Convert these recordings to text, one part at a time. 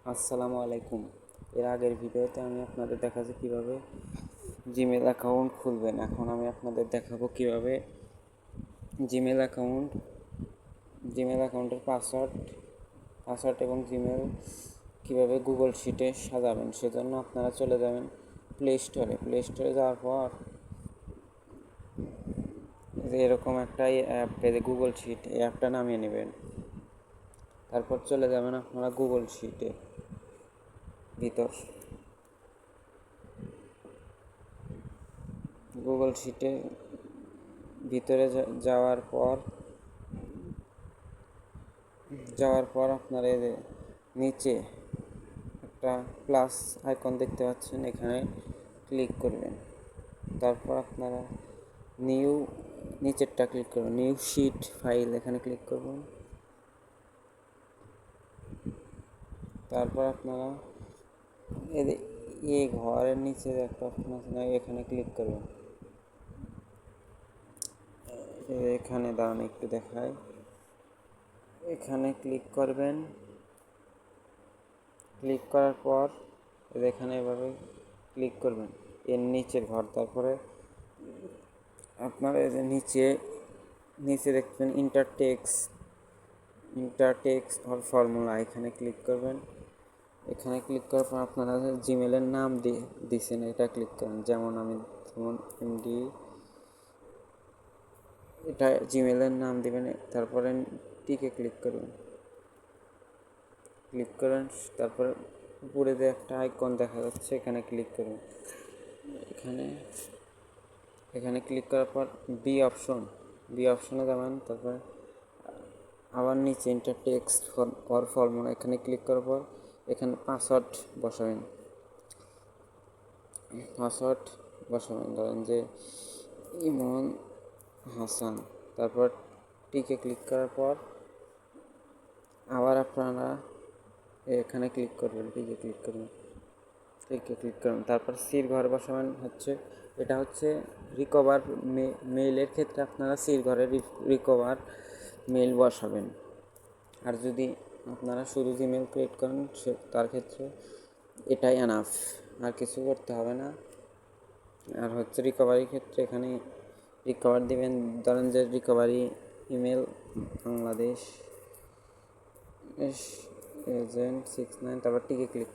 আসসালামু আলাইকুম। এর আগের ভিডিওতে আমি আপনাদের দেখাচ্ছি কিভাবে জিমেল অ্যাকাউন্ট খুলবেন। এখন আমি আপনাদের দেখাবো কিভাবে জিমেল অ্যাকাউন্টের পাসওয়ার্ড এবং জিমেল কিভাবে গুগল শিটে সাজাবেন। সেজন্য আপনারা চলে যাবেন প্লে স্টোরে যাওয়ার পর যে এরকম একটা অ্যাপ পেয়ে গুগল শিট, এই অ্যাপটা নামিয়ে নেবেন। তারপর চলে যাবেন আপনারা গুগল শিটে ভিতর। গুগল শিটে ভিতরে যাওয়ার পর আপনারা নিচে একটা প্লাস আইকন দেখতে পাচ্ছেন, এখানে ক্লিক করবেন। তারপর আপনারা নিচেরটা ক্লিক করবেন, নিউ শিট ফাইল, এখানে ক্লিক করবেন। তারপর আপনারা এই ঘরের নিচে একটা অপশন আছে না, এখানে ক্লিক করবেন। এখানে দাঁড়ান একটু দেখায়, এখানে ক্লিক করবেন। ক্লিক করার পর এখানে এভাবে ক্লিক করবেন এর নিচের ঘর। তারপরে আপনারা এই যে নিচে দেখবেন ইন্টারটেক্স অর ফর্মুলা, এখানে ক্লিক করবেন। এখানে ক্লিক করার পর আপনারা জিমেলের নাম দিয়েছেন এটা ক্লিক করবেন। যেমন এমডি, এটা জিমেলের নাম দিবেন। তারপরে টিকে ক্লিক করেন। তারপরে উপরে যে একটা আইকন দেখা যাচ্ছে, এখানে ক্লিক করুন। এখানে ক্লিক করার পর বি অপশনে যাবেন। তারপরে আবার নিচে ইন্টারটেক্সট অর ফর্মুলা, এখানে ক্লিক করার পর এখানে পাসওয়ার্ড বসাবেন। ধরেন যে ইমন হাসান। তারপর টিকে ক্লিক করার পর আবার আপনারা এখানে ক্লিক করবেন, টিকে ক্লিক করবেন। তারপর সির ঘরে বসাবেন। এটা হচ্ছে রিকভার মেইলের ক্ষেত্রে আপনারা সির ঘরে রিকভার মেইল বসাবেন। আর যদি আপনারা শুধু জিমেল ক্রিয়েট করেন তার ক্ষেত্রে এটাই এনাফ, আর কিছু করতে হবে না। আর রিকভারির ক্ষেত্রে এখানে রিকভার দিবেন। ধরেন যে রিকভারি ইমেল বাংলাদেশ এজেন্ট 69, তারপর টিকে ক্লিক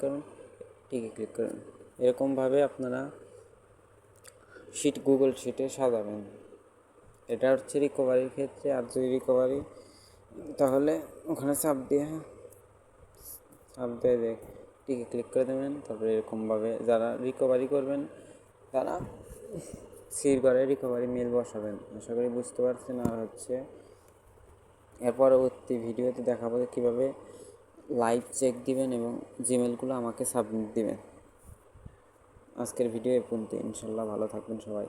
করুন। এরকমভাবে আপনারা গুগল শিটে সাজাবেন। এটা হচ্ছে রিকভারির ক্ষেত্রে। আর যদি রিকভারি, তাহলে ওখানে চাপ দিয়ে টিকে ক্লিক করে দেবেন। তারপরে এরকমভাবে যারা রিকভারি করবেন তারা সির ঘরে রিকভারি মেল বসাবেন। আশা করি বুঝতে পারছেন। আর এর পরবর্তী ভিডিওতে দেখাবো কীভাবে লাইভ চেক দিবেন এবং জিমেলগুলো আমাকে সাবমিট দিবেন। আজকের ভিডিও এ পর্যন্ত। ইনশাল্লাহ ভালো থাকবেন সবাই।